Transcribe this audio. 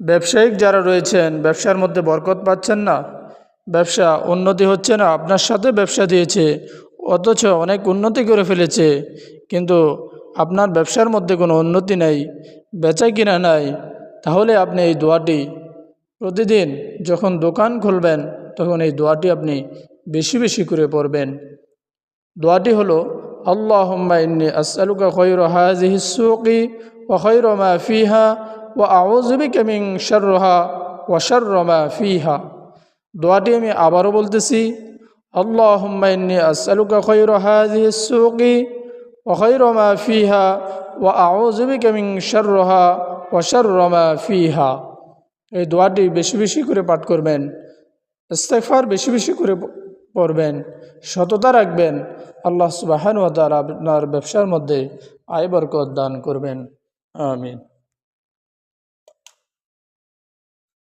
ব্যবসায়িক যারা রয়েছেন, ব্যবসার মধ্যে বরকত পাচ্ছেন না, ব্যবসা উন্নতি হচ্ছে না, আপনার সাথে ব্যবসা দিয়েছে অথচ অনেক উন্নতি করে ফেলেছে, কিন্তু আপনার ব্যবসার মধ্যে কোনো উন্নতি নেই, বেচা কিনা নাই, তাহলে আপনি এই দোয়াটি প্রতিদিন যখন দোকান খুলবেন তখন এই দোয়াটি আপনি বেশি বেশি করে পড়বেন। দোয়াটি হলো, আল্লাহুম্মা ইন্নী আসআলুকা খায়রা হাযিহিস সুকি ওয়া খায়রা মা ফিহা ওয়া আউযু বিকা মিন শাররিহা ওয়া শাররি মা ফিহা। দোয়াটি আমি আবারও বলতেছি, আল্লাহুম্মা ইন্নী আসআলুকা খায়রা হাযিহিস সুকি ওয়া খায়রা মা ফিহা ওয়া আউযু বিকা মিন শাররিহা ওয়া শাররি মা ফিহা। এই দোয়াটি বেশি বেশি করে পাঠ করবেন, ইস্তেগফার বেশি বেশি করে পড়বেন, সততা রাখবেন। আল্লাহ সুবহানাহু ওয়া তাআলা আপনার ব্যবসার মধ্যে আয় বরকত দান করবেন। আমিন।